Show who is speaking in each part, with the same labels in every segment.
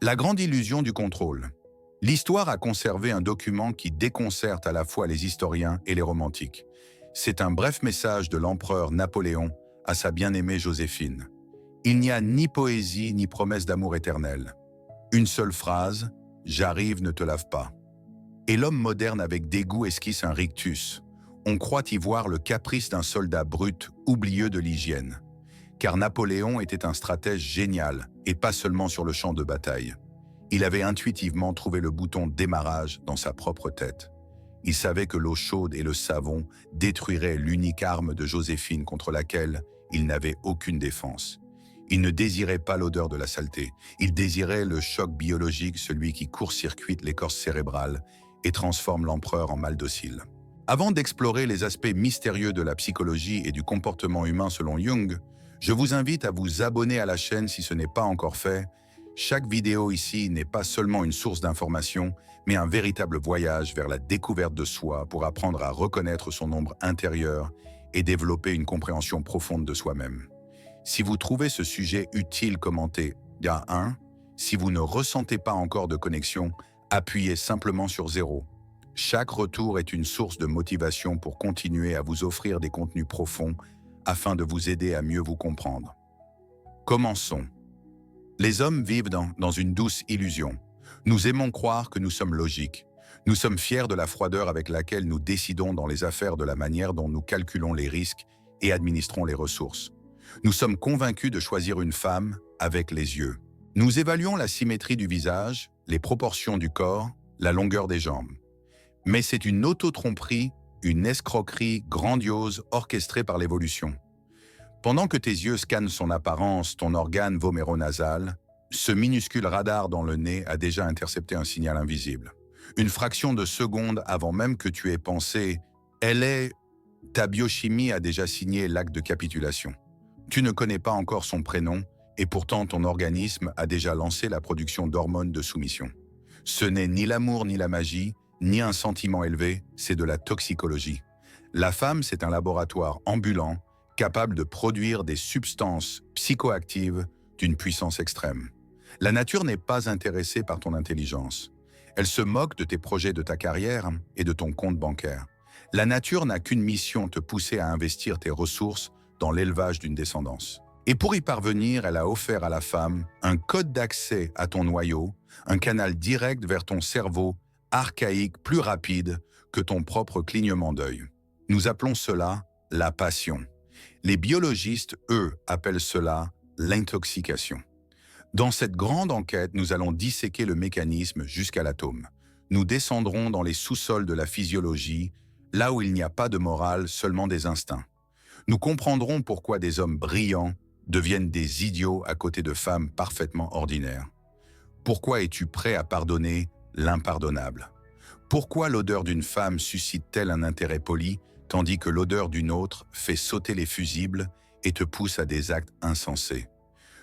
Speaker 1: La grande illusion du contrôle. L'histoire a conservé un document qui déconcerte à la fois les historiens et les romantiques. C'est un bref message de l'empereur Napoléon à sa bien-aimée Joséphine. Il n'y a ni poésie ni promesse d'amour éternel. Une seule phrase, « J'arrive, ne te lave pas ». Et l'homme moderne avec dégoût esquisse un rictus. On croit y voir le caprice d'un soldat brut, oublieux de l'hygiène. Car Napoléon était un stratège génial, et pas seulement sur le champ de bataille. Il avait intuitivement trouvé le bouton démarrage dans sa propre tête. Il savait que l'eau chaude et le savon détruiraient l'unique arme de Joséphine contre laquelle il n'avait aucune défense. Il ne désirait pas l'odeur de la saleté, il désirait le choc biologique, celui qui court-circuite l'écorce cérébrale et transforme l'empereur en mâle docile. Avant d'explorer les aspects mystérieux de la psychologie et du comportement humain selon Jung, je vous invite à vous abonner à la chaîne si ce n'est pas encore fait. Chaque vidéo ici n'est pas seulement une source d'information, mais un véritable voyage vers la découverte de soi pour apprendre à reconnaître son ombre intérieure et développer une compréhension profonde de soi-même. Si vous trouvez ce sujet utile, commentez « 1 ». Si vous ne ressentez pas encore de connexion, appuyez simplement sur 0. Chaque retour est une source de motivation pour continuer à vous offrir des contenus profonds afin de vous aider à mieux vous comprendre. Commençons. Les hommes vivent dans une douce illusion. Nous aimons croire que nous sommes logiques. Nous sommes fiers de la froideur avec laquelle nous décidons dans les affaires, de la manière dont nous calculons les risques et administrons les ressources. Nous sommes convaincus de choisir une femme avec les yeux. Nous évaluons la symétrie du visage, les proportions du corps, la longueur des jambes. Mais c'est une auto-tromperie, une escroquerie grandiose orchestrée par l'évolution. Pendant que tes yeux scannent son apparence, ton organe voméronasal, ce minuscule radar dans le nez a déjà intercepté un signal invisible. Une fraction de seconde avant même que tu aies pensé « elle est », ta biochimie a déjà signé l'acte de capitulation. Tu ne connais pas encore son prénom et pourtant ton organisme a déjà lancé la production d'hormones de soumission. Ce n'est ni l'amour ni la magie, ni un sentiment élevé, c'est de la toxicologie. La femme, c'est un laboratoire ambulant, capable de produire des substances psychoactives d'une puissance extrême. La nature n'est pas intéressée par ton intelligence. Elle se moque de tes projets, de ta carrière et de ton compte bancaire. La nature n'a qu'une mission, te pousser à investir tes ressources dans l'élevage d'une descendance. Et pour y parvenir, elle a offert à la femme un code d'accès à ton noyau, un canal direct vers ton cerveau, archaïque, plus rapide que ton propre clignement d'œil. Nous appelons cela la passion. Les biologistes, eux, appellent cela l'intoxication. Dans cette grande enquête, nous allons disséquer le mécanisme jusqu'à l'atome. Nous descendrons dans les sous-sols de la physiologie, là où il n'y a pas de morale, seulement des instincts. Nous comprendrons pourquoi des hommes brillants deviennent des idiots à côté de femmes parfaitement ordinaires. Pourquoi es-tu prêt à pardonner l'impardonnable? Pourquoi l'odeur d'une femme suscite-t-elle un intérêt poli, tandis que l'odeur d'une autre fait sauter les fusibles et te pousse à des actes insensés?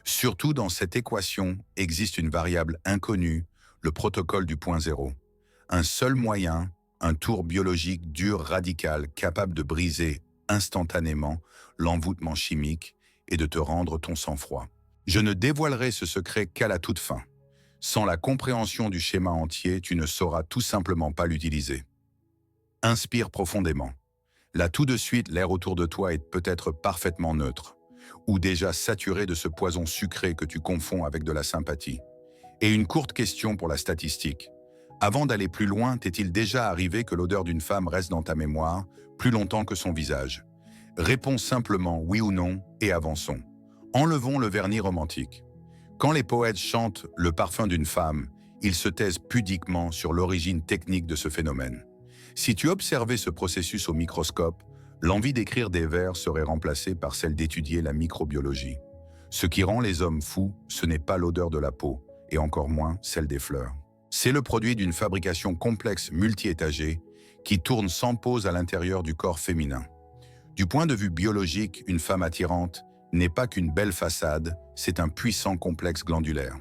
Speaker 1: Surtout dans cette équation existe une variable inconnue, le protocole du point zéro. Un seul moyen, un tour biologique dur, radical, capable de briser instantanément l'envoûtement chimique et de te rendre ton sang-froid. Je ne dévoilerai ce secret qu'à la toute fin. Sans la compréhension du schéma entier, tu ne sauras tout simplement pas l'utiliser. Inspire profondément. Là tout de suite, l'air autour de toi est peut-être parfaitement neutre, ou déjà saturé de ce poison sucré que tu confonds avec de la sympathie. Et une courte question pour la statistique. Avant d'aller plus loin, t'est-il déjà arrivé que l'odeur d'une femme reste dans ta mémoire plus longtemps que son visage? Réponds simplement oui ou non et avançons. Enlevons le vernis romantique. Quand les poètes chantent le parfum d'une femme, ils se taisent pudiquement sur l'origine technique de ce phénomène. Si tu observais ce processus au microscope, l'envie d'écrire des vers serait remplacée par celle d'étudier la microbiologie. Ce qui rend les hommes fous, ce n'est pas l'odeur de la peau, et encore moins celle des fleurs. C'est le produit d'une fabrication complexe multi-étagée qui tourne sans pause à l'intérieur du corps féminin. Du point de vue biologique, une femme attirante n'est pas qu'une belle façade, c'est un puissant complexe glandulaire.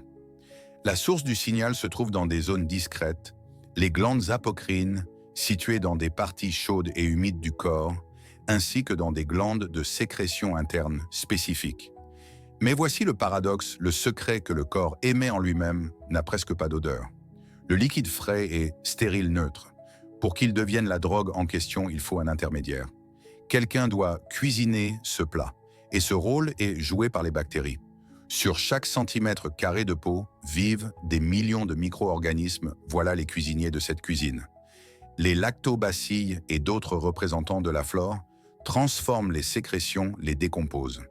Speaker 1: La source du signal se trouve dans des zones discrètes, les glandes apocrines, situées dans des parties chaudes et humides du corps, ainsi que dans des glandes de sécrétion interne spécifiques. Mais voici le paradoxe, le secret que le corps émet en lui-même n'a presque pas d'odeur. Le liquide frais est stérile neutre. Pour qu'il devienne la drogue en question, il faut un intermédiaire. Quelqu'un doit cuisiner ce plat, et ce rôle est joué par les bactéries. Sur chaque centimètre carré de peau vivent des millions de micro-organismes, voilà les cuisiniers de cette cuisine. Les lactobacilles et d'autres représentants de la flore transforment les sécrétions, les décomposent.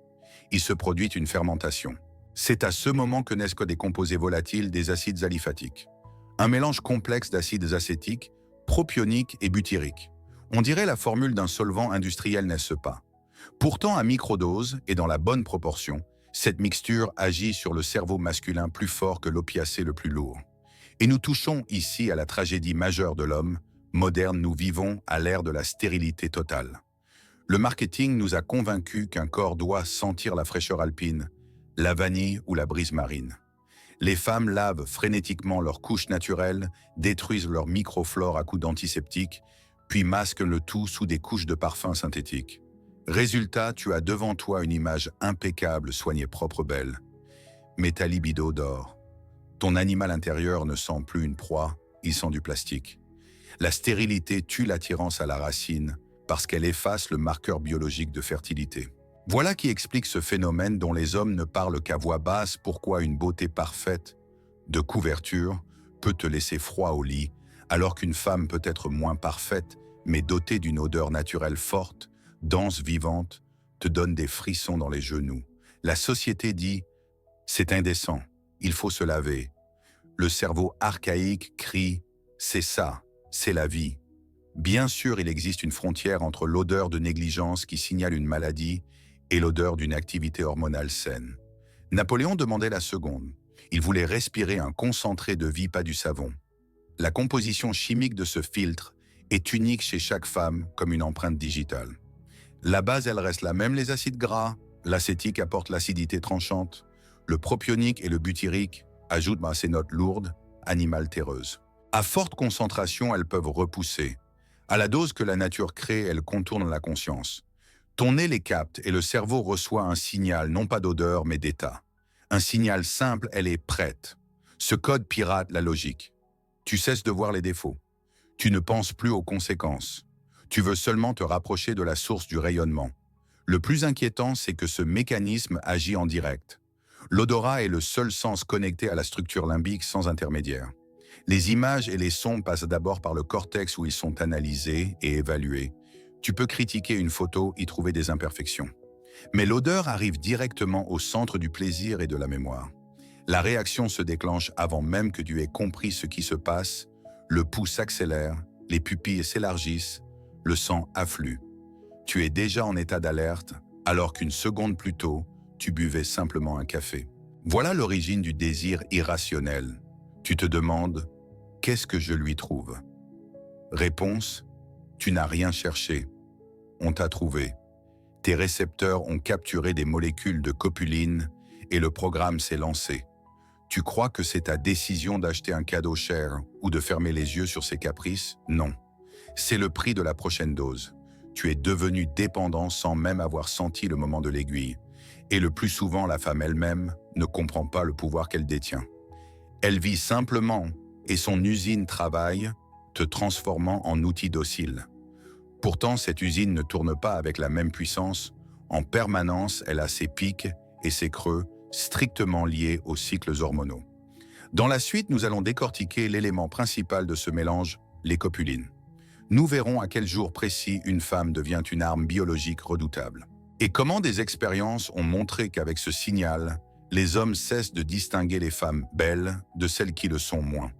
Speaker 1: Il se produit une fermentation. C'est à ce moment que naissent des composés volatiles des acides aliphatiques. Un mélange complexe d'acides acétiques, propioniques et butyriques. On dirait la formule d'un solvant industriel, n'est-ce pas? Pourtant, à microdose et dans la bonne proportion, cette mixture agit sur le cerveau masculin plus fort que l'opiacé le plus lourd. Et nous touchons ici à la tragédie majeure de l'homme. Moderne, nous vivons à l'ère de la stérilité totale. Le marketing nous a convaincus qu'un corps doit sentir la fraîcheur alpine, la vanille ou la brise marine. Les femmes lavent frénétiquement leurs couches naturelles, détruisent leur microflore à coups d'antiseptiques, puis masquent le tout sous des couches de parfums synthétiques. Résultat, tu as devant toi une image impeccable, soignée propre belle. Mais ta libido dort. Ton animal intérieur ne sent plus une proie, il sent du plastique. La stérilité tue l'attirance à la racine parce qu'elle efface le marqueur biologique de fertilité. Voilà qui explique ce phénomène dont les hommes ne parlent qu'à voix basse, pourquoi une beauté parfaite de couverture peut te laisser froid au lit, alors qu'une femme peut être moins parfaite, mais dotée d'une odeur naturelle forte, dense, vivante, te donne des frissons dans les genoux. La société dit « c'est indécent, il faut se laver ». Le cerveau archaïque crie « c'est ça, c'est la vie ». Bien sûr, il existe une frontière entre l'odeur de négligence qui signale une maladie et l'odeur d'une activité hormonale saine. Napoléon demandait la seconde. Il voulait respirer un concentré de vie, pas du savon. La composition chimique de ce filtre est unique chez chaque femme comme une empreinte digitale. La base, elle reste la même, les acides gras. L'acétique apporte l'acidité tranchante. Le propionique et le butyrique ajoutent ces notes lourdes, animales terreuses. À forte concentration, elles peuvent repousser. À la dose que la nature crée, elles contournent la conscience. Ton nez les capte et le cerveau reçoit un signal, non pas d'odeur, mais d'état. Un signal simple, elle est prête. Ce code pirate la logique. Tu cesses de voir les défauts. Tu ne penses plus aux conséquences. Tu veux seulement te rapprocher de la source du rayonnement. Le plus inquiétant, c'est que ce mécanisme agit en direct. L'odorat est le seul sens connecté à la structure limbique sans intermédiaire. Les images et les sons passent d'abord par le cortex où ils sont analysés et évalués. Tu peux critiquer une photo, y trouver des imperfections. Mais l'odeur arrive directement au centre du plaisir et de la mémoire. La réaction se déclenche avant même que tu aies compris ce qui se passe. Le pouls s'accélère, les pupilles s'élargissent, le sang afflue. Tu es déjà en état d'alerte, alors qu'une seconde plus tôt, tu buvais simplement un café. Voilà l'origine du désir irrationnel. Tu te demandes « qu'est-ce que je lui trouve ?» Réponse « tu n'as rien cherché. On t'a trouvé. Tes récepteurs ont capturé des molécules de copuline et le programme s'est lancé. Tu crois que c'est ta décision d'acheter un cadeau cher ou de fermer les yeux sur ses caprices? Non. C'est le prix de la prochaine dose. Tu es devenu dépendant sans même avoir senti le moment de l'aiguille. Et le plus souvent, la femme elle-même ne comprend pas le pouvoir qu'elle détient. Elle vit simplement et son usine travaille, te transformant en outil docile. Pourtant, cette usine ne tourne pas avec la même puissance. En permanence, elle a ses pics et ses creux strictement liés aux cycles hormonaux. Dans la suite, nous allons décortiquer l'élément principal de ce mélange, les copulines. Nous verrons à quel jour précis une femme devient une arme biologique redoutable. Et comment des expériences ont montré qu'avec ce signal, les hommes cessent de distinguer les femmes belles de celles qui le sont moins.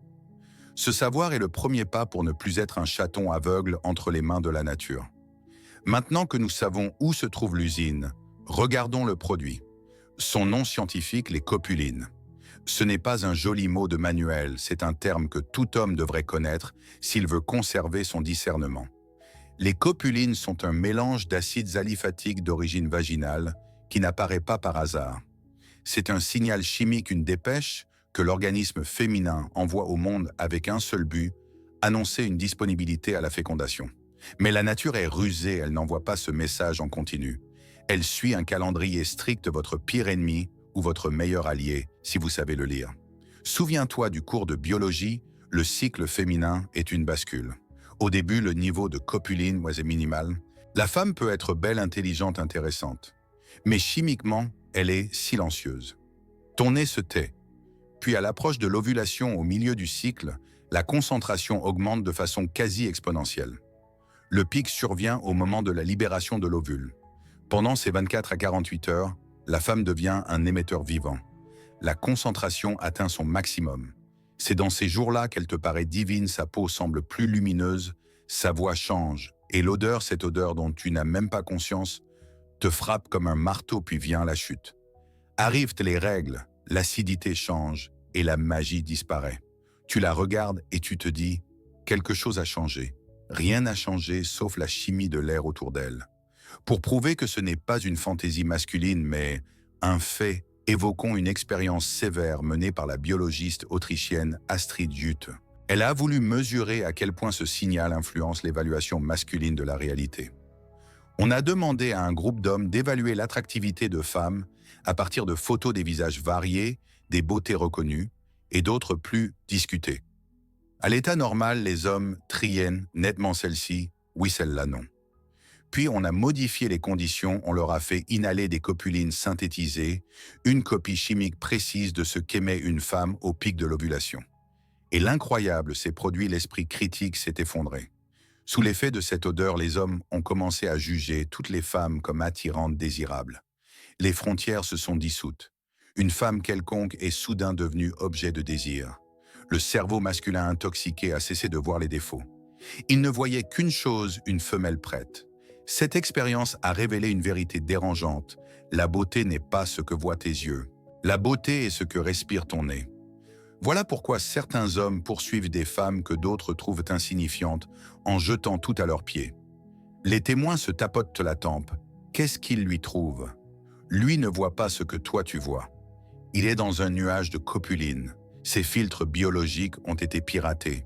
Speaker 1: Ce savoir est le premier pas pour ne plus être un chaton aveugle entre les mains de la nature. Maintenant que nous savons où se trouve l'usine, regardons le produit. Son nom scientifique, les copulines. Ce n'est pas un joli mot de manuel, c'est un terme que tout homme devrait connaître s'il veut conserver son discernement. Les copulines sont un mélange d'acides aliphatiques d'origine vaginale qui n'apparaît pas par hasard. C'est un signal chimique, une dépêche que l'organisme féminin envoie au monde avec un seul but, annoncer une disponibilité à la fécondation. Mais la nature est rusée, elle n'envoie pas ce message en continu. Elle suit un calendrier strict, votre pire ennemi, ou votre meilleur allié si vous savez le lire. Souviens-toi du cours de biologie, le cycle féminin est une bascule. Au début, le niveau de copuline est minimal. La femme peut être belle, intelligente, intéressante. Mais chimiquement, elle est silencieuse. Ton nez se tait. Puis à l'approche de l'ovulation au milieu du cycle, la concentration augmente de façon quasi exponentielle. Le pic survient au moment de la libération de l'ovule. Pendant ces 24 à 48 heures, la femme devient un émetteur vivant. La concentration atteint son maximum. C'est dans ces jours-là qu'elle te paraît divine, sa peau semble plus lumineuse, sa voix change, et l'odeur, cette odeur dont tu n'as même pas conscience, te frappe comme un marteau puis vient la chute. Arrivent les règles, l'acidité change et la magie disparaît. Tu la regardes et tu te dis « quelque chose a changé ». Rien n'a changé sauf la chimie de l'air autour d'elle. Pour prouver que ce n'est pas une fantaisie masculine mais un fait, évoquons une expérience sévère menée par la biologiste autrichienne Astrid Jute. Elle a voulu mesurer à quel point ce signal influence l'évaluation masculine de la réalité. On a demandé à un groupe d'hommes d'évaluer l'attractivité de femmes à partir de photos des visages variés, des beautés reconnues et d'autres plus discutées. À l'état normal, les hommes triaient nettement celle-ci, oui celle-là non. Puis on a modifié les conditions, on leur a fait inhaler des copulines synthétisées, une copie chimique précise de ce qu'émet une femme au pic de l'ovulation. Et l'incroyable s'est produit, l'esprit critique s'est effondré. Sous l'effet de cette odeur, les hommes ont commencé à juger toutes les femmes comme attirantes, désirables. Les frontières se sont dissoutes. Une femme quelconque est soudain devenue objet de désir. Le cerveau masculin intoxiqué a cessé de voir les défauts. Il ne voyait qu'une chose, une femelle prête. Cette expérience a révélé une vérité dérangeante. La beauté n'est pas ce que voient tes yeux. La beauté est ce que respire ton nez. Voilà pourquoi certains hommes poursuivent des femmes que d'autres trouvent insignifiantes en jetant tout à leurs pieds. Les témoins se tapotent la tempe. Qu'est-ce qu'ils lui trouvent? Lui ne voit pas ce que toi tu vois. Il est dans un nuage de copuline. Ses filtres biologiques ont été piratés.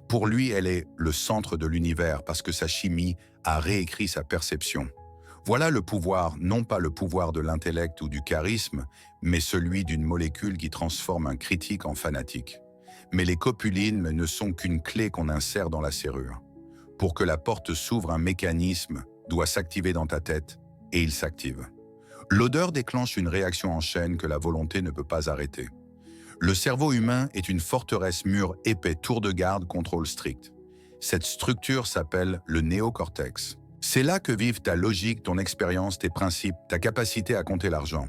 Speaker 1: Pour lui, elle est le centre de l'univers parce que sa chimie a réécrit sa perception. Voilà le pouvoir, non pas le pouvoir de l'intellect ou du charisme, mais celui d'une molécule qui transforme un critique en fanatique. Mais les copulines ne sont qu'une clé qu'on insère dans la serrure. Pour que la porte s'ouvre, un mécanisme doit s'activer dans ta tête, et il s'active. L'odeur déclenche une réaction en chaîne que la volonté ne peut pas arrêter. Le cerveau humain est une forteresse, mur épais, tour de garde, contrôle strict. Cette structure s'appelle le néocortex. C'est là que vivent ta logique, ton expérience, tes principes, ta capacité à compter l'argent.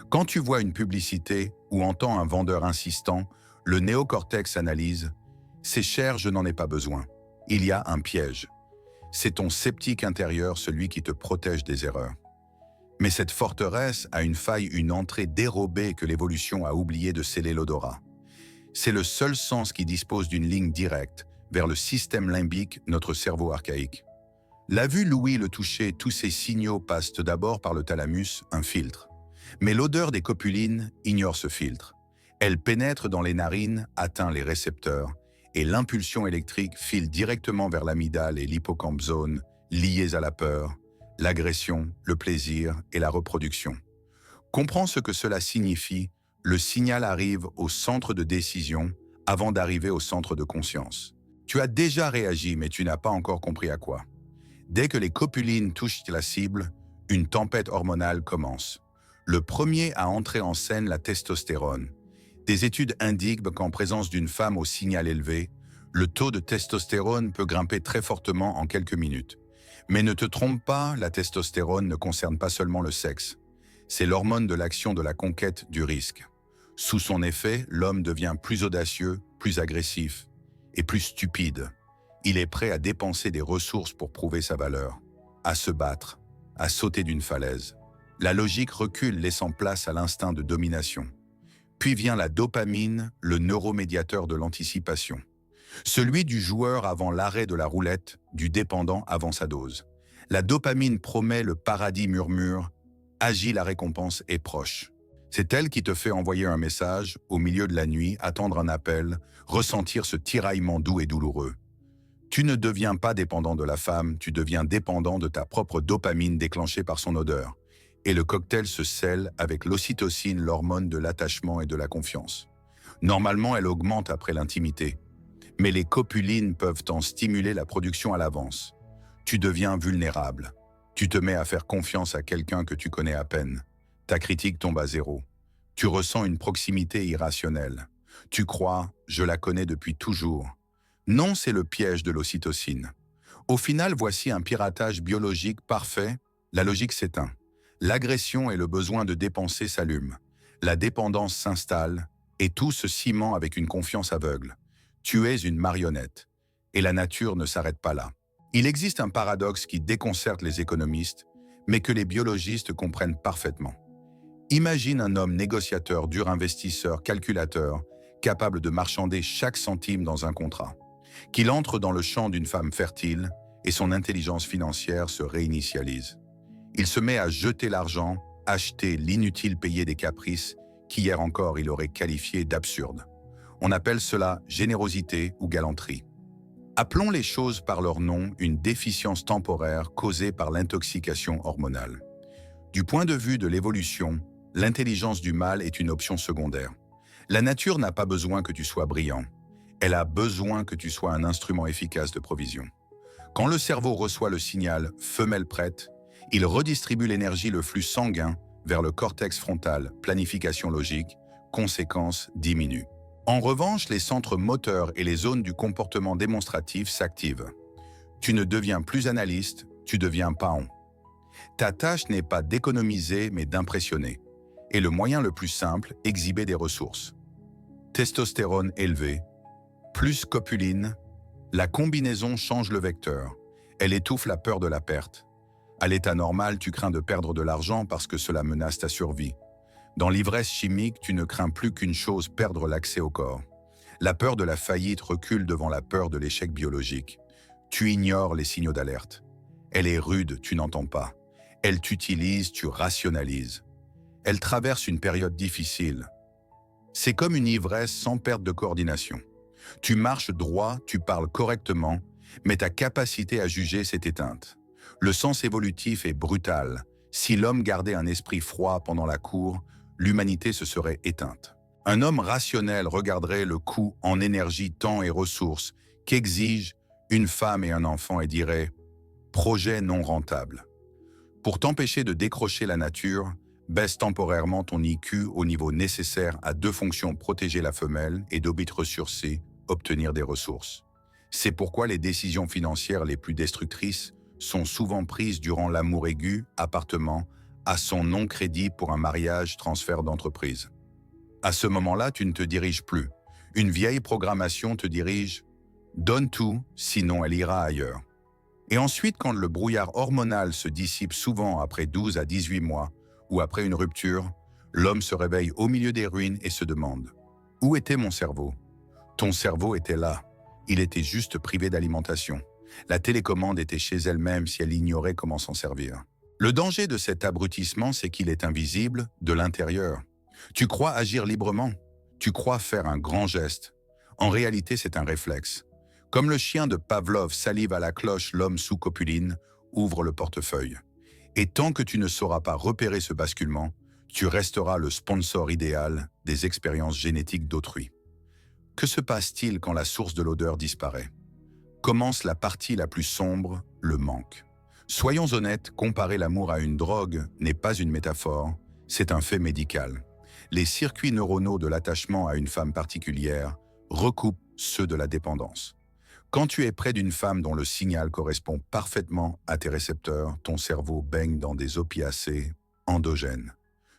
Speaker 1: Quand tu vois une publicité ou entends un vendeur insistant, le néocortex analyse « c'est cher, je n'en ai pas besoin ». Il y a un piège. C'est ton sceptique intérieur, celui qui te protège des erreurs. Mais cette forteresse a une faille, une entrée dérobée que l'évolution a oublié de sceller l'odorat. C'est le seul sens qui dispose d'une ligne directe vers le système limbique, notre cerveau archaïque. La vue, l'ouïe, le toucher, tous ces signaux passent d'abord par le thalamus, un filtre. Mais l'odeur des copulines ignore ce filtre. Elle pénètre dans les narines, atteint les récepteurs, et l'impulsion électrique file directement vers l'amygdale et l'hippocampe zone, liés à la peur, l'agression, le plaisir et la reproduction. Comprends ce que cela signifie, le signal arrive au centre de décision avant d'arriver au centre de conscience. Tu as déjà réagi, mais tu n'as pas encore compris à quoi. Dès que les copulines touchent la cible, une tempête hormonale commence. Le premier à entrer en scène, la testostérone. Des études indiquent qu'en présence d'une femme au signal élevé, le taux de testostérone peut grimper très fortement en quelques minutes. Mais ne te trompe pas, la testostérone ne concerne pas seulement le sexe. C'est l'hormone de l'action, de la conquête, du risque. Sous son effet, l'homme devient plus audacieux, plus agressif et plus stupide. Il est prêt à dépenser des ressources pour prouver sa valeur, à se battre, à sauter d'une falaise. La logique recule, laissant place à l'instinct de domination. Puis vient la dopamine, le neuromédiateur de l'anticipation. Celui du joueur avant l'arrêt de la roulette, du dépendant avant sa dose. La dopamine promet le paradis, murmure « Agis, la récompense est proche ». C'est elle qui te fait envoyer un message, au milieu de la nuit, attendre un appel, ressentir ce tiraillement doux et douloureux. Tu ne deviens pas dépendant de la femme, tu deviens dépendant de ta propre dopamine déclenchée par son odeur. Et le cocktail se scelle avec l'ocytocine, l'hormone de l'attachement et de la confiance. Normalement, elle augmente après l'intimité, mais les copulines peuvent en stimuler la production à l'avance. Tu deviens vulnérable. Tu te mets à faire confiance à quelqu'un que tu connais à peine. Ta critique tombe à zéro. Tu ressens une proximité irrationnelle. Tu crois « je la connais depuis toujours ». Non, c'est le piège de l'ocytocine. Au final, voici un piratage biologique parfait. La logique s'éteint. L'agression et le besoin de dépenser s'allument. La dépendance s'installe et tout se ciment avec une confiance aveugle. Tu es une marionnette. Et la nature ne s'arrête pas là. Il existe un paradoxe qui déconcerte les économistes, mais que les biologistes comprennent parfaitement. Imagine un homme négociateur, dur investisseur, calculateur, capable de marchander chaque centime dans un contrat. Qu'il entre dans le champ d'une femme fertile et son intelligence financière se réinitialise. Il se met à jeter l'argent, acheter l'inutile, payer des caprices qu'hier encore il aurait qualifié d'absurdes. On appelle cela générosité ou galanterie. Appelons les choses par leur nom, une déficience temporaire causée par l'intoxication hormonale. Du point de vue de l'évolution, l'intelligence du mâle est une option secondaire. La nature n'a pas besoin que tu sois brillant. Elle a besoin que tu sois un instrument efficace de provision. Quand le cerveau reçoit le signal « femelle prête », il redistribue l'énergie, le flux sanguin, vers le cortex frontal, planification logique, conséquence diminue. En revanche, les centres moteurs et les zones du comportement démonstratif s'activent. Tu ne deviens plus analyste, tu deviens paon. Ta tâche n'est pas d'économiser, mais d'impressionner. Et le moyen le plus simple, exhiber des ressources. Testostérone élevé, plus copuline, la combinaison change le vecteur. Elle étouffe la peur de la perte. À l'état normal, tu crains de perdre de l'argent parce que cela menace ta survie. Dans l'ivresse chimique, tu ne crains plus qu'une chose, perdre l'accès au corps. La peur de la faillite recule devant la peur de l'échec biologique. Tu ignores les signaux d'alerte. Elle est rude, tu n'entends pas. Elle t'utilise, tu rationalises. Elle traverse une période difficile. C'est comme une ivresse sans perte de coordination. Tu marches droit, tu parles correctement, mais ta capacité à juger s'est éteinte. Le sens évolutif est brutal. Si l'homme gardait un esprit froid pendant la cour, l'humanité se serait éteinte. Un homme rationnel regarderait le coût en énergie, temps et ressources qu'exigent une femme et un enfant et dirait « projet non rentable ». Pour t'empêcher de décrocher la nature, baisse temporairement ton IQ au niveau nécessaire à deux fonctions: protéger la femelle et d'obit ressourcé, obtenir des ressources. C'est pourquoi les décisions financières les plus destructrices sont souvent prises durant l'amour aigu, appartement, à son non-crédit pour un mariage, transfert d'entreprise. À ce moment-là, tu ne te diriges plus. Une vieille programmation te dirige « donne tout, sinon elle ira ailleurs ». Et ensuite, quand le brouillard hormonal se dissipe souvent après 12 à 18 mois ou après une rupture, l'homme se réveille au milieu des ruines et se demande « où était mon cerveau ?» Ton cerveau était là. Il était juste privé d'alimentation. La télécommande était chez elle-même si elle ignorait comment s'en servir. Le danger de cet abrutissement, c'est qu'il est invisible de l'intérieur. Tu crois agir librement. Tu crois faire un grand geste. En réalité, c'est un réflexe. Comme le chien de Pavlov salive à la cloche, l'homme sous copuline ouvre le portefeuille. Et tant que tu ne sauras pas repérer ce basculement, tu resteras le sponsor idéal des expériences génétiques d'autrui. Que se passe-t-il quand la source de l'odeur disparaît? Commence la partie la plus sombre, le manque. Soyons honnêtes, comparer l'amour à une drogue n'est pas une métaphore, c'est un fait médical. Les circuits neuronaux de l'attachement à une femme particulière recoupent ceux de la dépendance. Quand tu es près d'une femme dont le signal correspond parfaitement à tes récepteurs, ton cerveau baigne dans des opiacés endogènes.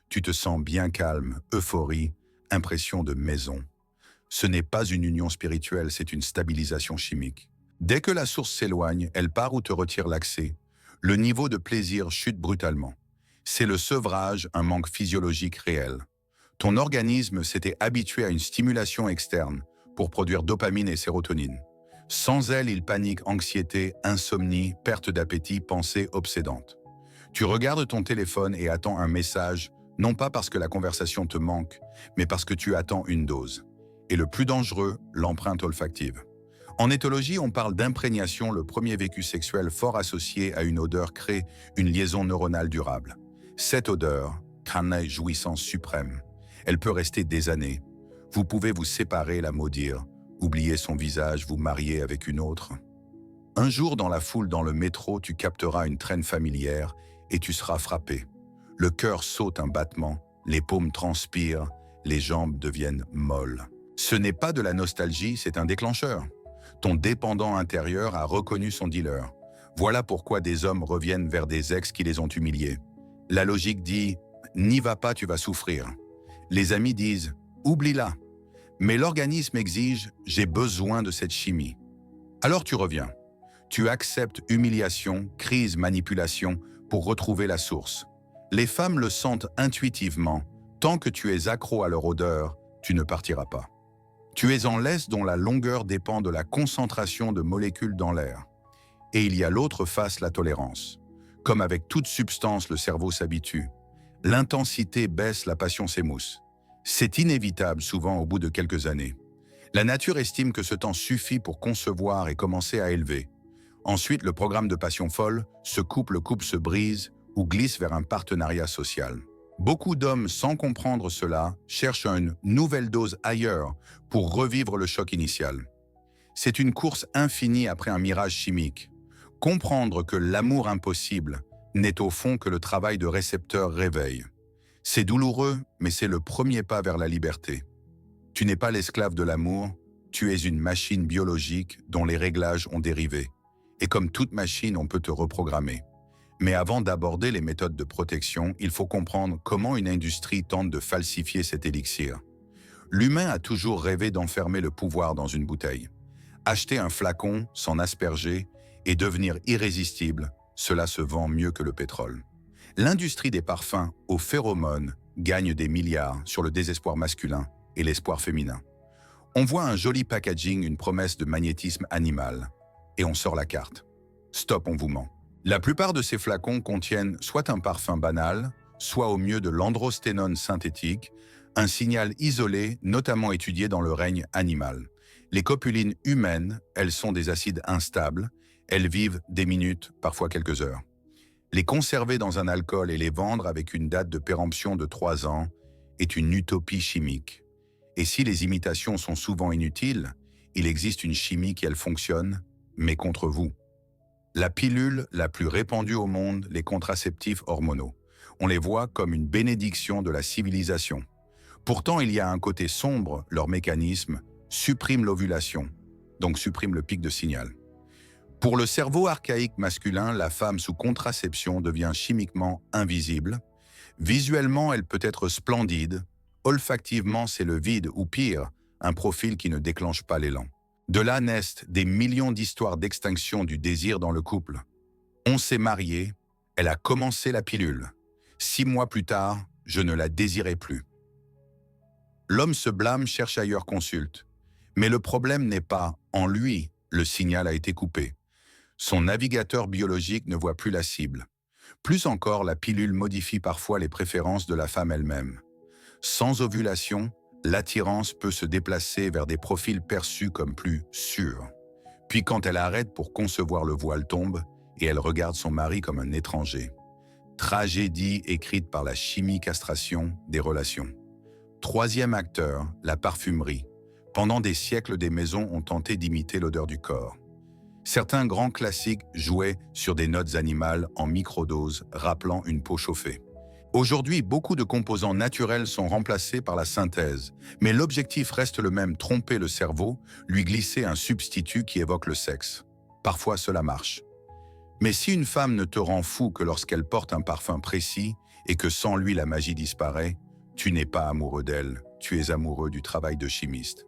Speaker 1: Tu te sens bien calme, euphorie, impression de maison. Ce n'est pas une union spirituelle, c'est une stabilisation chimique. Dès que la source s'éloigne, elle part ou te retire l'accès. Le niveau de plaisir chute brutalement. C'est le sevrage, un manque physiologique réel. Ton organisme s'était habitué à une stimulation externe pour produire dopamine et sérotonine. Sans elle, il panique, anxiété, insomnie, perte d'appétit, pensée obsédante. Tu regardes ton téléphone et attends un message, non pas parce que la conversation te manque, mais parce que tu attends une dose. Et le plus dangereux, l'empreinte olfactive. En éthologie, on parle d'imprégnation, le premier vécu sexuel fort associé à une odeur crée une liaison neuronale durable. Cette odeur crée une jouissance suprême. Elle peut rester des années. Vous pouvez vous séparer, la maudire, oublier son visage, vous marier avec une autre. Un jour, dans la foule, dans le métro, tu capteras une traîne familière et tu seras frappé. Le cœur saute un battement, les paumes transpirent, les jambes deviennent molles. Ce n'est pas de la nostalgie, c'est un déclencheur. Ton dépendant intérieur a reconnu son dealer. Voilà pourquoi des hommes reviennent vers des ex qui les ont humiliés. La logique dit « n'y va pas, tu vas souffrir ». Les amis disent « oublie-la ». Mais l'organisme exige « j'ai besoin de cette chimie ». Alors tu reviens. Tu acceptes humiliation, crise, manipulation pour retrouver la source. Les femmes le sentent intuitivement. Tant que tu es accro à leur odeur, tu ne partiras pas. Tu es en laisse dont la longueur dépend de la concentration de molécules dans l'air. Et il y a l'autre face, la tolérance. Comme avec toute substance, le cerveau s'habitue. L'intensité baisse, la passion s'émousse. C'est inévitable souvent au bout de quelques années. La nature estime que ce temps suffit pour concevoir et commencer à élever. Ensuite, le programme de passion folle, le couple se brise ou glisse vers un partenariat social. Beaucoup d'hommes, sans comprendre cela, cherchent une nouvelle dose ailleurs pour revivre le choc initial. C'est une course infinie après un mirage chimique. Comprendre que l'amour impossible n'est au fond que le travail de récepteur réveil. C'est douloureux, mais c'est le premier pas vers la liberté. Tu n'es pas l'esclave de l'amour, tu es une machine biologique dont les réglages ont dérivé. Et comme toute machine, on peut te reprogrammer. Mais avant d'aborder les méthodes de protection, il faut comprendre comment une industrie tente de falsifier cet élixir. L'humain a toujours rêvé d'enfermer le pouvoir dans une bouteille. Acheter un flacon, s'en asperger et devenir irrésistible, cela se vend mieux que le pétrole. L'industrie des parfums aux phéromones gagne des milliards sur le désespoir masculin et l'espoir féminin. On voit un joli packaging, une promesse de magnétisme animal, et on sort la carte. Stop, on vous ment. La plupart de ces flacons contiennent soit un parfum banal, soit au mieux de l'androsténone synthétique, un signal isolé notamment étudié dans le règne animal. Les copulines humaines, elles sont des acides instables, elles vivent des minutes, parfois quelques heures. Les conserver dans un alcool et les vendre avec une date de péremption de 3 ans est une utopie chimique. Et si les imitations sont souvent inutiles, il existe une chimie qui, elle, fonctionne, mais contre vous. La pilule la plus répandue au monde, les contraceptifs hormonaux. On les voit comme une bénédiction de la civilisation. Pourtant, il y a un côté sombre, leur mécanisme supprime l'ovulation, donc supprime le pic de signal. Pour le cerveau archaïque masculin, la femme sous contraception devient chimiquement invisible. Visuellement, elle peut être splendide. Olfactivement, c'est le vide, ou pire, un profil qui ne déclenche pas l'élan. De là naissent des millions d'histoires d'extinction du désir dans le couple. On s'est marié, elle a commencé la pilule. 6 mois plus tard, je ne la désirais plus. L'homme se blâme, cherche ailleurs, consulte. Mais le problème n'est pas en lui, le signal a été coupé. Son navigateur biologique ne voit plus la cible. Plus encore, la pilule modifie parfois les préférences de la femme elle-même. Sans ovulation, l'attirance peut se déplacer vers des profils perçus comme plus sûrs. Puis quand elle arrête pour concevoir, le voile tombe et elle regarde son mari comme un étranger. Tragédie écrite par la chimie castration des relations. Troisième acteur, la parfumerie. Pendant des siècles, des maisons ont tenté d'imiter l'odeur du corps. Certains grands classiques jouaient sur des notes animales en microdose, rappelant une peau chauffée. Aujourd'hui, beaucoup de composants naturels sont remplacés par la synthèse, mais l'objectif reste le même, tromper le cerveau, lui glisser un substitut qui évoque le sexe. Parfois, cela marche. Mais si une femme ne te rend fou que lorsqu'elle porte un parfum précis et que sans lui la magie disparaît, tu n'es pas amoureux d'elle, tu es amoureux du travail de chimiste.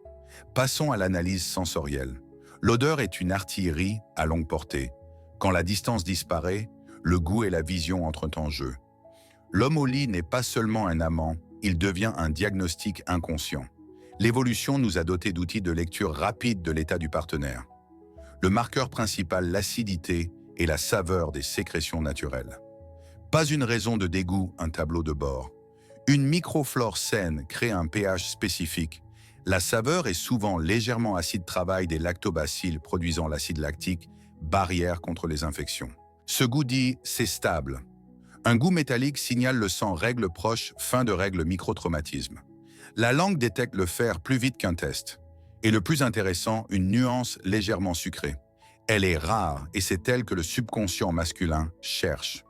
Speaker 1: Passons à l'analyse sensorielle. L'odeur est une artillerie à longue portée. Quand la distance disparaît, le goût et la vision entrent en jeu. L'homme au lit n'est pas seulement un amant, il devient un diagnostic inconscient. L'évolution nous a dotés d'outils de lecture rapide de l'état du partenaire. Le marqueur principal, l'acidité et la saveur des sécrétions naturelles. Pas une raison de dégoût, un tableau de bord. Une microflore saine crée un pH spécifique. La saveur est souvent légèrement acide, travail des lactobacilles produisant l'acide lactique, barrière contre les infections. Ce goût dit, c'est stable. Un goût métallique signale le sang règle proche, fin de règle microtraumatisme. La langue détecte le fer plus vite qu'un test. Et le plus intéressant, une nuance légèrement sucrée. Elle est rare et c'est elle que le subconscient masculin cherche.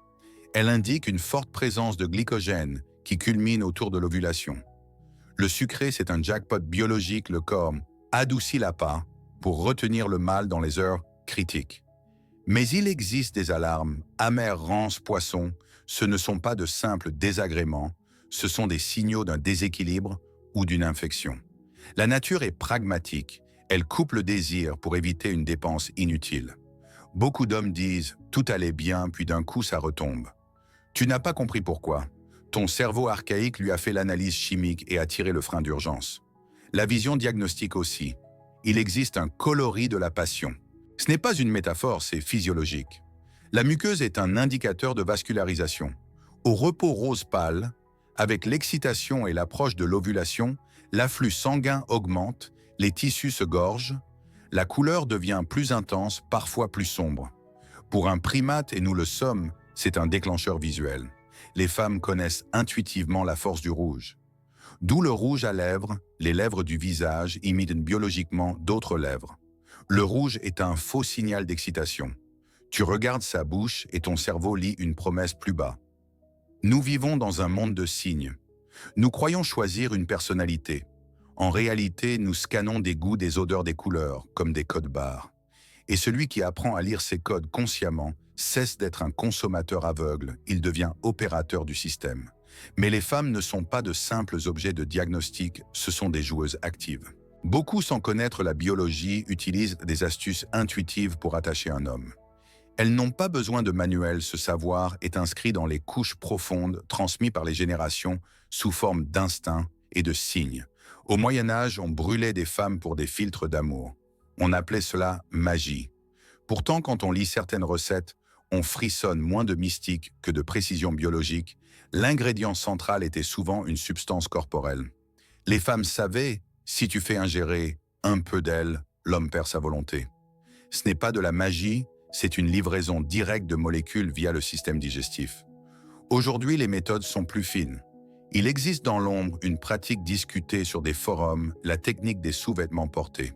Speaker 1: Elle indique une forte présence de glycogène qui culmine autour de l'ovulation. Le sucré, c'est un jackpot biologique, le corps adoucit la part pour retenir le mâle dans les heures critiques. Mais il existe des alarmes, amères, rances, poissons, ce ne sont pas de simples désagréments, ce sont des signaux d'un déséquilibre ou d'une infection. La nature est pragmatique, elle coupe le désir pour éviter une dépense inutile. Beaucoup d'hommes disent « tout allait bien, puis d'un coup ça retombe ». Tu n'as pas compris pourquoi. Ton cerveau archaïque lui a fait l'analyse chimique et a tiré le frein d'urgence. La vision diagnostique aussi. Il existe un coloris de la passion. Ce n'est pas une métaphore, c'est physiologique. La muqueuse est un indicateur de vascularisation. Au repos rose pâle, avec l'excitation et l'approche de l'ovulation, l'afflux sanguin augmente, les tissus se gorgent, la couleur devient plus intense, parfois plus sombre. Pour un primate, et nous le sommes, c'est un déclencheur visuel. Les femmes connaissent intuitivement la force du rouge. D'où le rouge à lèvres, les lèvres du visage imitent biologiquement d'autres lèvres. Le rouge est un faux signal d'excitation. Tu regardes sa bouche et ton cerveau lit une promesse plus bas. Nous vivons dans un monde de signes. Nous croyons choisir une personnalité. En réalité, nous scannons des goûts, des odeurs, des couleurs, comme des codes barres. Et celui qui apprend à lire ces codes consciemment cesse d'être un consommateur aveugle, il devient opérateur du système. Mais les femmes ne sont pas de simples objets de diagnostic, ce sont des joueuses actives. Beaucoup, sans connaître la biologie, utilisent des astuces intuitives pour attacher un homme. Elles n'ont pas besoin de manuel, ce savoir est inscrit dans les couches profondes transmis par les générations sous forme d'instinct et de signes. Au Moyen-Âge, on brûlait des femmes pour des filtres d'amour. On appelait cela magie. Pourtant, quand on lit certaines recettes, on frissonne moins de mystique que de précision biologique. L'ingrédient central était souvent une substance corporelle. Les femmes savaient, si tu fais ingérer un peu d'elle, l'homme perd sa volonté. Ce n'est pas de la magie, c'est une livraison directe de molécules via le système digestif. Aujourd'hui, les méthodes sont plus fines. Il existe dans l'ombre une pratique discutée sur des forums, la technique des sous-vêtements portés.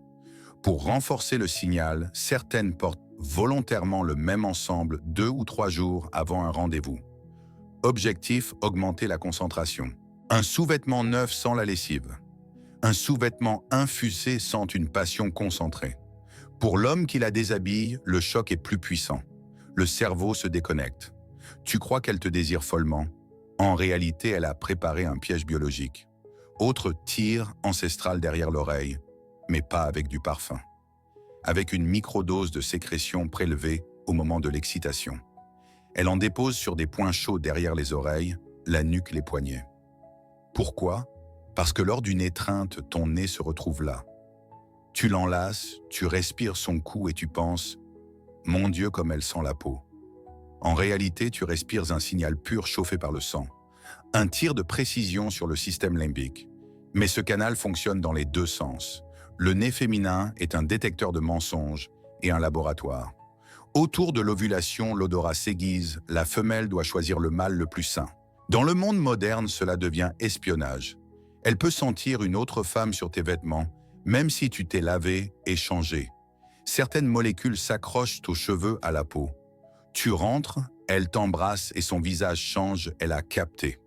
Speaker 1: Pour renforcer le signal, certaines portent volontairement le même ensemble 2 ou 3 jours avant un rendez-vous. Objectif, augmenter la concentration. Un sous-vêtement neuf sans la lessive. Un sous-vêtement infusé sent une passion concentrée. Pour l'homme qui la déshabille, le choc est plus puissant. Le cerveau se déconnecte. Tu crois qu'elle te désire follement. En réalité, elle a préparé un piège biologique. Autre tir ancestral derrière l'oreille, mais pas avec du parfum. Avec une microdose de sécrétion prélevée au moment de l'excitation. Elle en dépose sur des points chauds derrière les oreilles, la nuque, les poignets. Pourquoi ? Parce que lors d'une étreinte, ton nez se retrouve là. Tu l'enlaces, tu respires son cou et tu penses « Mon Dieu, comme elle sent la peau ». En réalité, tu respires un signal pur chauffé par le sang. Un tir de précision sur le système limbique. Mais ce canal fonctionne dans les deux sens. Le nez féminin est un détecteur de mensonges et un laboratoire. Autour de l'ovulation, l'odorat s'aiguise, la femelle doit choisir le mâle le plus sain. Dans le monde moderne, cela devient espionnage. Elle peut sentir une autre femme sur tes vêtements, même si tu t'es lavé et changé. Certaines molécules s'accrochent aux cheveux, à la peau. Tu rentres, elle t'embrasse et son visage change, elle a capté.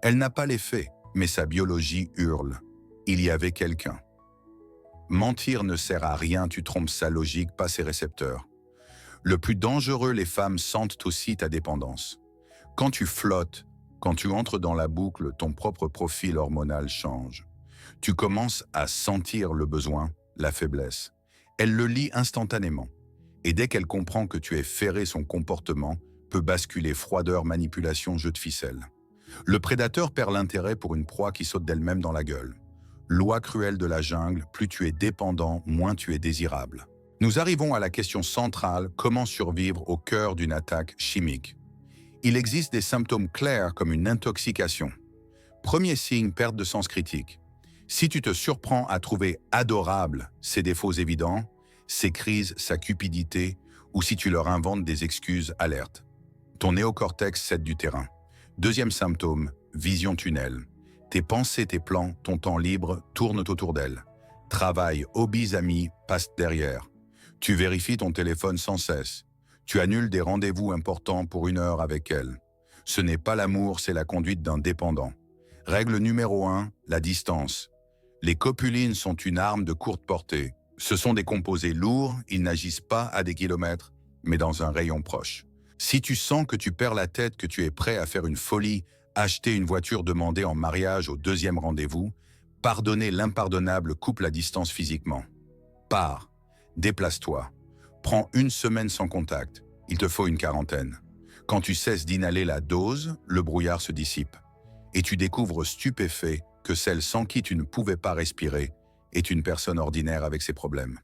Speaker 1: Elle n'a pas l'effet, mais sa biologie hurle. Il y avait quelqu'un. Mentir ne sert à rien, tu trompes sa logique, pas ses récepteurs. Le plus dangereux, les femmes sentent aussi ta dépendance. Quand tu flottes, quand tu entres dans la boucle, ton propre profil hormonal change. Tu commences à sentir le besoin, la faiblesse. Elle le lit instantanément. Et dès qu'elle comprend que tu es ferré, son comportement peut basculer froideur, manipulation, jeu de ficelle. Le prédateur perd l'intérêt pour une proie qui saute d'elle-même dans la gueule. Loi cruelle de la jungle, plus tu es dépendant, moins tu es désirable. Nous arrivons à la question centrale, comment survivre au cœur d'une attaque chimique. Il existe des symptômes clairs comme une intoxication. Premier signe, perte de sens critique. Si tu te surprends à trouver adorable ses défauts évidents, ses crises, sa cupidité, ou si tu leur inventes des excuses alertes. Ton néocortex cède du terrain. Deuxième symptôme, vision tunnel. Tes pensées, tes plans, ton temps libre tournent autour d'elle. Travail, hobbies, amis passent derrière. Tu vérifies ton téléphone sans cesse. Tu annules des rendez-vous importants pour 1 heure avec elle. Ce n'est pas l'amour, c'est la conduite d'un dépendant. Règle numéro 1, la distance. Les copulines sont une arme de courte portée. Ce sont des composés lourds, ils n'agissent pas à des kilomètres, mais dans un rayon proche. Si tu sens que tu perds la tête, que tu es prêt à faire une folie, acheter une voiture demandée en mariage au 2e rendez-vous, pardonner l'impardonnable, coupe la distance physiquement. Pars, déplace-toi, prends 1 semaine sans contact, il te faut une quarantaine. Quand tu cesses d'inhaler la dose, le brouillard se dissipe. Et tu découvres stupéfait que celle sans qui tu ne pouvais pas respirer est une personne ordinaire avec ses problèmes.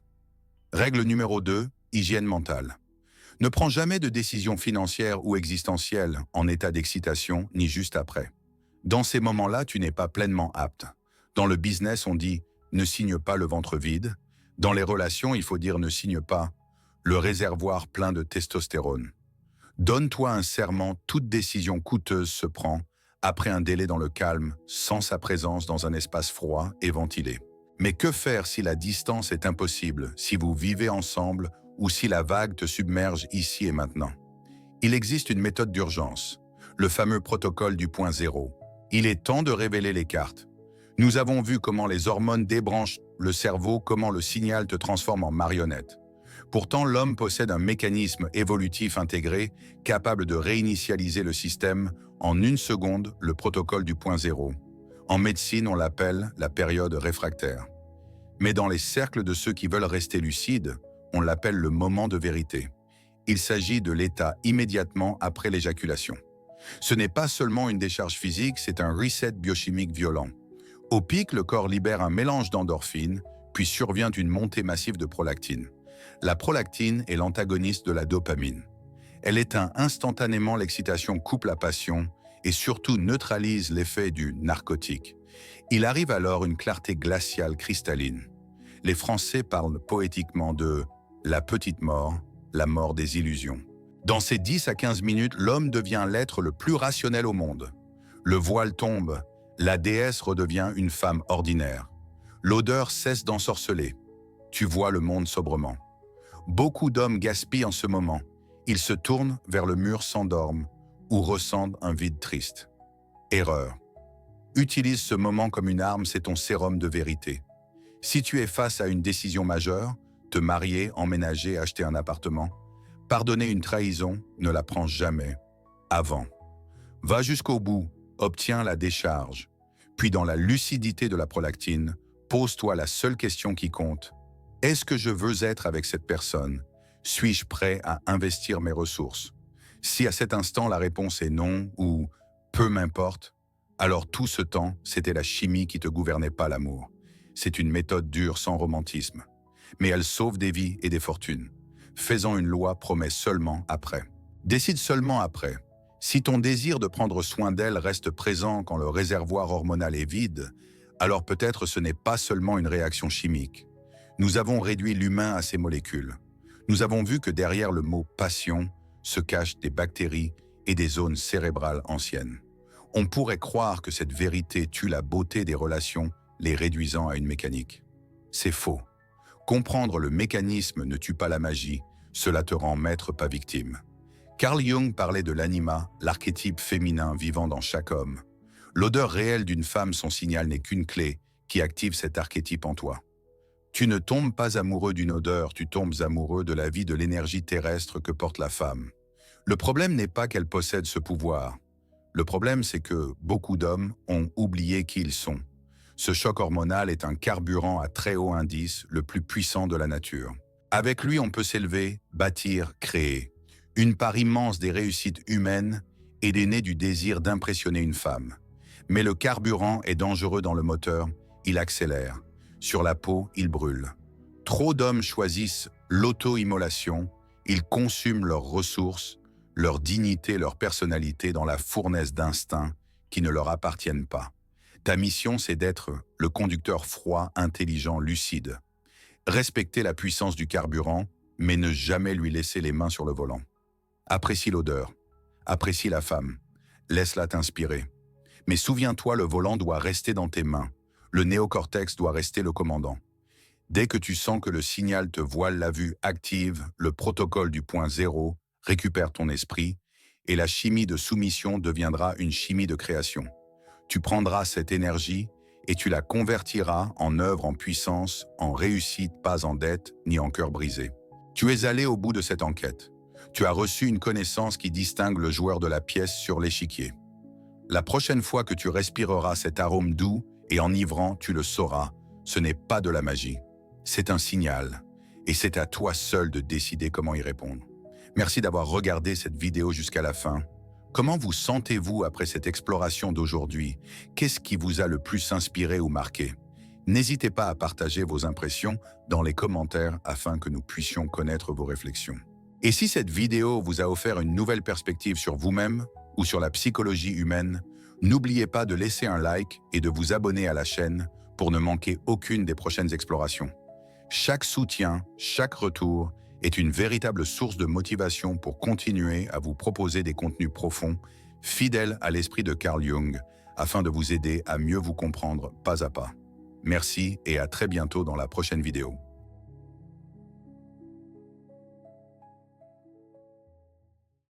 Speaker 1: Règle numéro 2, hygiène mentale. Ne prends jamais de décision financière ou existentielle en état d'excitation ni juste après. Dans ces moments-là, tu n'es pas pleinement apte. Dans le business, on dit « ne signe pas le ventre vide ». Dans les relations, il faut dire « ne signe pas le réservoir plein de testostérone ». Donne-toi un serment, toute décision coûteuse se prend après un délai dans le calme, sans sa présence dans un espace froid et ventilé. Mais que faire si la distance est impossible, si vous vivez ensemble ou si la vague te submerge ici et maintenant? Il existe une méthode d'urgence, le fameux protocole du point zéro. Il est temps de révéler les cartes. Nous avons vu comment les hormones débranchent le cerveau, comment le signal te transforme en marionnette. Pourtant, l'homme possède un mécanisme évolutif intégré capable de réinitialiser le système en 1 seconde, le protocole du point zéro. En médecine, on l'appelle la période réfractaire. Mais dans les cercles de ceux qui veulent rester lucides, on l'appelle le moment de vérité. Il s'agit de l'état immédiatement après l'éjaculation. Ce n'est pas seulement une décharge physique, c'est un reset biochimique violent. Au pic, le corps libère un mélange d'endorphines, puis survient une montée massive de prolactine. La prolactine est l'antagoniste de la dopamine. Elle éteint instantanément l'excitation, coupe la passion et surtout neutralise l'effet du narcotique. Il arrive alors une clarté glaciale cristalline. Les Français parlent poétiquement de « la petite mort », la mort des illusions. Dans ces 10 à 15 minutes, l'homme devient l'être le plus rationnel au monde. Le voile tombe, la déesse redevient une femme ordinaire. L'odeur cesse d'ensorceler. Tu vois le monde sobrement. Beaucoup d'hommes gaspillent en ce moment. Ils se tournent vers le mur, s'endorment ou ressentent un vide triste. Erreur. Utilise ce moment comme une arme, c'est ton sérum de vérité. Si tu es face à une décision majeure, te marier, emménager, acheter un appartement, pardonner une trahison, ne la prends jamais avant. Va jusqu'au bout, obtiens la décharge. Puis dans la lucidité de la prolactine, pose-toi la seule question qui compte. Est-ce que je veux être avec cette personne? Suis-je prêt à investir mes ressources? Si à cet instant la réponse est non ou peu m'importe, alors tout ce temps, c'était la chimie qui te gouvernait, pas l'amour. C'est une méthode dure sans romantisme. Mais elle sauve des vies et des fortunes. Faisant une loi, promet seulement après. Décide seulement après. Si ton désir de prendre soin d'elle reste présent quand le réservoir hormonal est vide, alors peut-être ce n'est pas seulement une réaction chimique. Nous avons réduit l'humain à ses molécules. Nous avons vu que derrière le mot « passion » se cachent des bactéries et des zones cérébrales anciennes. On pourrait croire que cette vérité tue la beauté des relations, les réduisant à une mécanique. C'est faux. Comprendre le mécanisme ne tue pas la magie, cela te rend maître, pas victime. Carl Jung parlait de l'anima, l'archétype féminin vivant dans chaque homme. L'odeur réelle d'une femme, son signal n'est qu'une clé qui active cet archétype en toi. Tu ne tombes pas amoureux d'une odeur, tu tombes amoureux de la vie, de l'énergie terrestre que porte la femme. Le problème n'est pas qu'elle possède ce pouvoir. Le problème, c'est que beaucoup d'hommes ont oublié qui ils sont. Ce choc hormonal est un carburant à très haut indice, le plus puissant de la nature. Avec lui, on peut s'élever, bâtir, créer. Une part immense des réussites humaines est née du désir d'impressionner une femme. Mais le carburant est dangereux dans le moteur, il accélère. Sur la peau, il brûle. Trop d'hommes choisissent l'auto-immolation, ils consument leurs ressources, leur dignité, leur personnalité dans la fournaise d'instincts qui ne leur appartiennent pas. Ta mission, c'est d'être le conducteur froid, intelligent, lucide. Respecter la puissance du carburant, mais ne jamais lui laisser les mains sur le volant. Apprécie l'odeur. Apprécie la femme. Laisse-la t'inspirer. Mais souviens-toi, le volant doit rester dans tes mains. Le néocortex doit rester le commandant. Dès que tu sens que le signal te voile la vue, active le protocole du point zéro, récupère ton esprit, et la chimie de soumission deviendra une chimie de création. Tu prendras cette énergie et tu la convertiras en œuvre en puissance, en réussite, pas en dette, ni en cœur brisé. Tu es allé au bout de cette enquête. Tu as reçu une connaissance qui distingue le joueur de la pièce sur l'échiquier. La prochaine fois que tu respireras cet arôme doux et enivrant, tu le sauras, ce n'est pas de la magie. C'est un signal, et c'est à toi seul de décider comment y répondre. Merci d'avoir regardé cette vidéo jusqu'à la fin. Comment vous sentez-vous après cette exploration d'aujourd'hui? Qu'est-ce qui vous a le plus inspiré ou marqué? N'hésitez pas à partager vos impressions dans les commentaires afin que nous puissions connaître vos réflexions. Et si cette vidéo vous a offert une nouvelle perspective sur vous-même ou sur la psychologie humaine, n'oubliez pas de laisser un like et de vous abonner à la chaîne pour ne manquer aucune des prochaines explorations. Chaque soutien, chaque retour est une véritable source de motivation pour continuer à vous proposer des contenus profonds, fidèles à l'esprit de Carl Jung, afin de vous aider à mieux vous comprendre pas à pas. Merci et à très bientôt dans la prochaine vidéo.